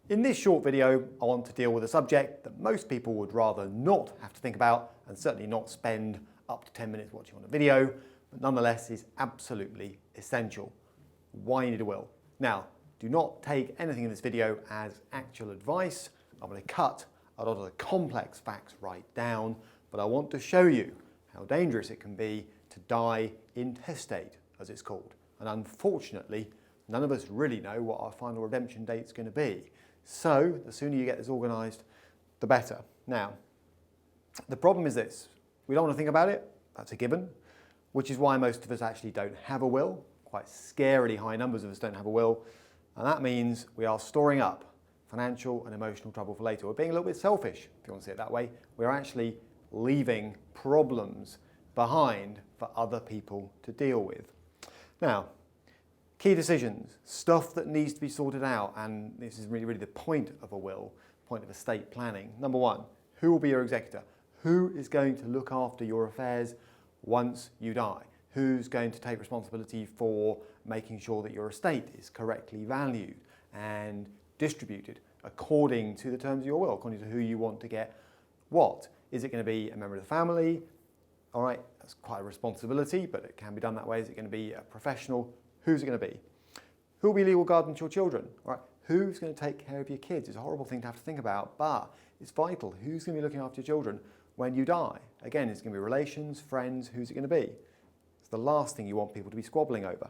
In this short video, I want to deal with a subject that most people would rather not have to think about and certainly not spend up to 10 minutes watching on a video, but nonetheless is absolutely essential. Why you need a will. Now, do not take anything in this video as actual advice. I'm going to cut a lot of the complex facts right down, but I want to show you how dangerous it can be to die intestate, as it's called. And unfortunately, none of us really know what our final redemption date is going to be. So the sooner you get this organised, the better. Now, the problem is this. We don't want to think about it. That's a given, which is why most of us actually don't have a will. Quite scarily high numbers of us don't have a will. And that means we are storing up financial and emotional trouble for later. We're being a little bit selfish, if you want to see it that way. We're actually leaving problems behind for other people to deal with. Now, key decisions, stuff that needs to be sorted out, and this is really the point of a will, point of estate planning. Number one, who will be your executor? Who is going to look after your affairs once you die? Who's going to take responsibility for making sure that your estate is correctly valued and distributed according to the terms of your will, according to who you want to get what? Is it going to be a member of the family? All right, that's quite a responsibility, but it can be done that way. Is it going to be a professional? Who's it going to be? Who will be legal guardian to your children? All right, who's going to take care of your kids? It's a horrible thing to have to think about, but it's vital. Who's going to be looking after your children when you die? Again, it's going to be relations, friends, who's it going to be? It's the last thing you want people to be squabbling over.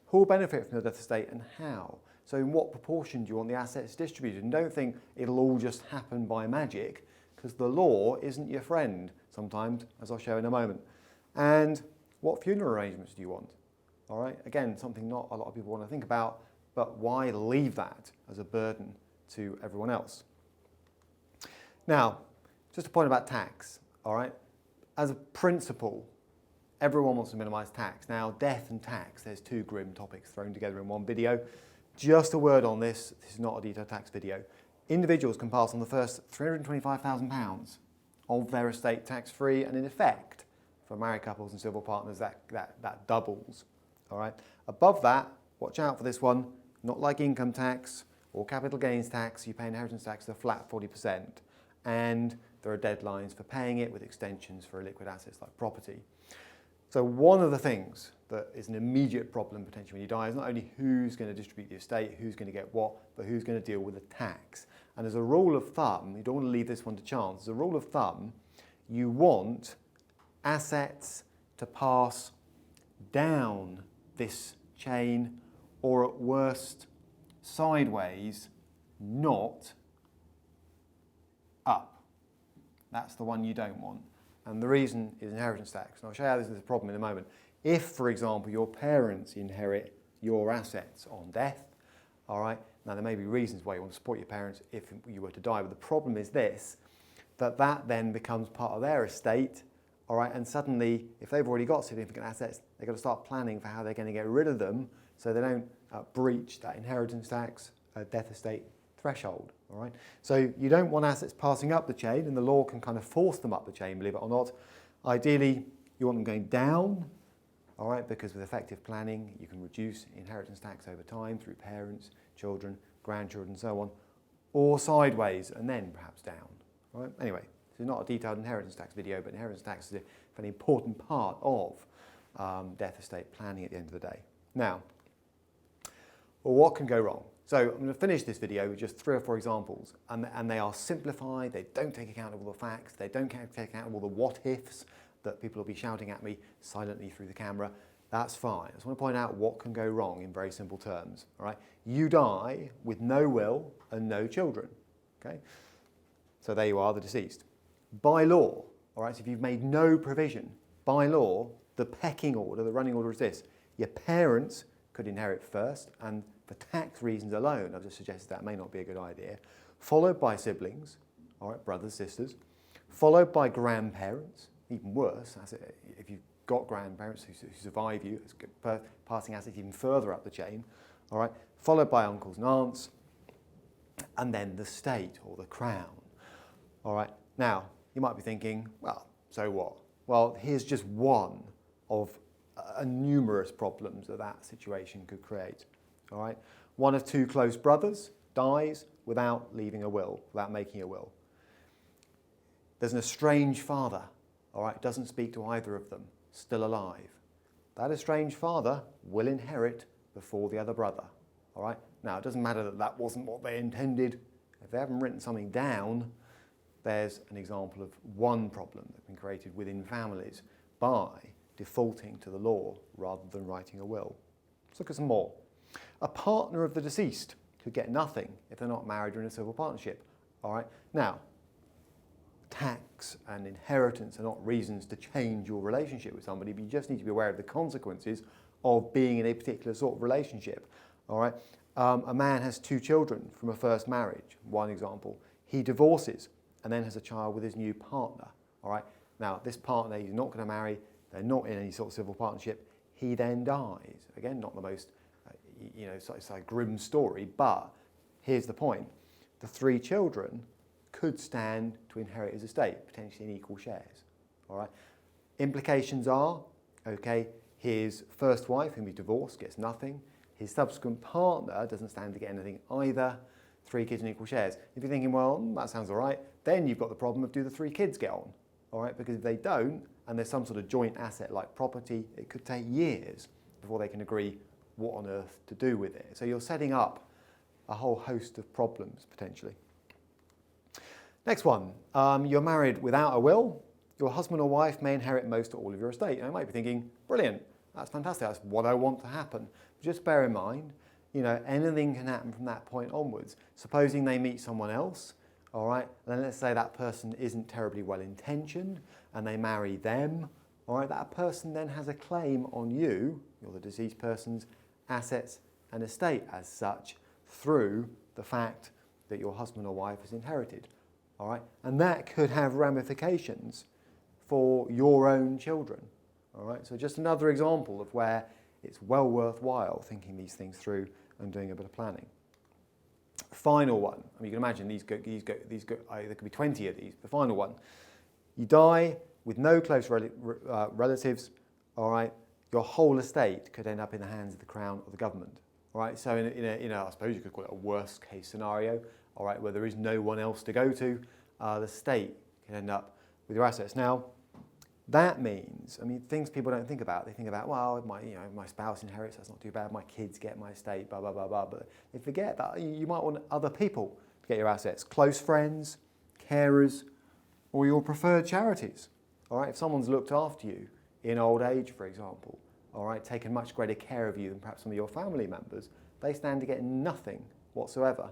Who will benefit from the death estate and how? So in what proportion do you want the assets distributed? And don't think it'll all just happen by magic, because the law isn't your friend sometimes, as I'll show in a moment. And what funeral arrangements do you want? All right, again, something not a lot of people want to think about, but why leave that as a burden to everyone else? Now, just a point about tax, all right? As a principle, everyone wants to minimise tax. Now, death and tax, there's two grim topics thrown together in one video. Just a word on this is not a detailed tax video. Individuals can pass on the first £325,000 of their estate tax-free, and in effect, for married couples and civil partners, that doubles. All right. Above that, watch out for this one. Not like income tax or capital gains tax, you pay inheritance tax a flat 40%. And there are deadlines for paying it with extensions for illiquid assets like property. So one of the things that is an immediate problem potentially when you die is not only who's going to distribute the estate, who's going to get what, but who's going to deal with the tax. And as a rule of thumb, you don't want to leave this one to chance. As a rule of thumb, you want assets to pass down this chain, or at worst, sideways, not up. That's the one you don't want. And the reason is inheritance tax. And I'll show you how this is a problem in a moment. If, for example, your parents inherit your assets on death, all right, now there may be reasons why you want to support your parents if you were to die, but the problem is this, that then becomes part of their estate. All right, and suddenly, if they've already got significant assets, they've got to start planning for how they're going to get rid of them so they don't breach that inheritance tax death estate threshold. All right, so you don't want assets passing up the chain, and the law can kind of force them up the chain, believe it or not. Ideally, you want them going down, all right, because with effective planning, you can reduce inheritance tax over time through parents, children, grandchildren, and so on, or sideways, and then perhaps down. All right, anyway. This is not a detailed inheritance tax video, but inheritance tax is a very important part of death estate planning at the end of the day. Now, well, what can go wrong? So I'm going to finish this video with just 3 or 4 examples, and they are simplified, they don't take account of all the facts, they don't take account of all the what-ifs that people will be shouting at me silently through the camera. That's fine. I just want to point out what can go wrong in very simple terms. All right? You die with no will and no children. Okay? So there you are, the deceased. By law, all right, so if you've made no provision, by law, the pecking order, the running order is this. Your parents could inherit first, and for tax reasons alone, I've just suggested that may not be a good idea, followed by siblings, all right, brothers, sisters, followed by grandparents, even worse, if you've got grandparents who survive you, it's passing assets even further up the chain, all right, followed by uncles and aunts, and then the state or the crown, all right. Now, you might be thinking, well, so what? Well, here's just one of numerous problems that situation could create. All right, one of 2 close brothers dies, without leaving a will, without making a will. There's an estranged father, all right, doesn't speak to either of them, still alive. That estranged father will inherit before the other brother, all right? Now, it doesn't matter that that wasn't what they intended. If they haven't written something down, there's an example of one problem that's been created within families by defaulting to the law rather than writing a will. Let's look at some more. A partner of the deceased could get nothing if they're not married or in a civil partnership. All right. Now, tax and inheritance are not reasons to change your relationship with somebody, but you just need to be aware of the consequences of being in a particular sort of relationship. All right. A man has 2 children from a first marriage, one example. He divorces and then has a child with his new partner. All right. Now, this partner he's not going to marry. They're not in any sort of civil partnership. He then dies. Again, not the most, it's a grim story, but here's the point. The 3 children could stand to inherit his estate, potentially in equal shares. All right. Implications are, okay, his first wife, whom he divorced, gets nothing. His subsequent partner doesn't stand to get anything either. 3 kids in equal shares. If you're thinking, well, that sounds all right, then you've got the problem of do the 3 kids get on? All right, because if they don't, and there's some sort of joint asset like property, it could take years before they can agree what on earth to do with it. So you're setting up a whole host of problems potentially. Next one, you're married without a will. Your husband or wife may inherit most or all of your estate. And you might be thinking, brilliant, that's fantastic, that's what I want to happen. But just bear in mind, anything can happen from that point onwards. Supposing they meet someone else, all right, and then let's say that person isn't terribly well intentioned and they marry them, all right, that person then has a claim on you, you're the deceased person's assets and estate as such, through the fact that your husband or wife has inherited, all right, and that could have ramifications for your own children, all right. So just another example of where it's well worthwhile thinking these things through and doing a bit of planning. Final one. I mean, you can imagine there could be 20 of these. The final one. You die with no close relatives, all right? Your whole estate could end up in the hands of the Crown or the government, all right? So I suppose you could call it a worst case scenario, all right, where there is no one else to go to, the state can end up with your assets. Now, that means, things people don't think about. They think about, well, my spouse inherits, that's not too bad. My kids get my estate, blah, blah, blah, blah. But they forget that you might want other people to get your assets. Close friends, carers, or your preferred charities. All right, if someone's looked after you in old age, for example, all right, taken much greater care of you than perhaps some of your family members, they stand to get nothing whatsoever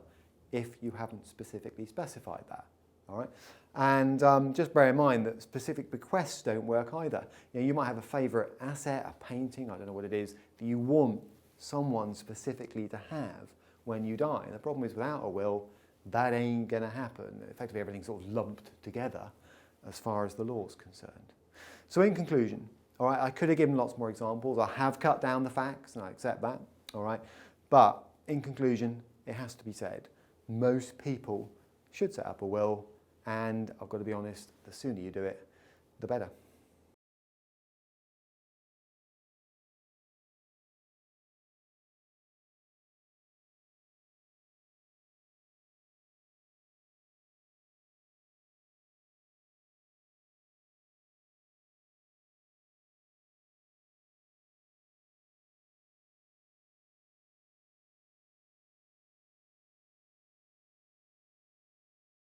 if you haven't specifically specified that. All right. And just bear in mind that specific bequests don't work either. You might have a favourite asset, a painting, I don't know what it is, that you want someone specifically to have when you die. And the problem is without a will, that ain't going to happen. Effectively, everything's sort of lumped together as far as the law's concerned. So in conclusion, all right, I could have given lots more examples. I have cut down the facts, and I accept that. All right. But in conclusion, it has to be said, most people should set up a will. And I've got to be honest, the sooner you do it, the better.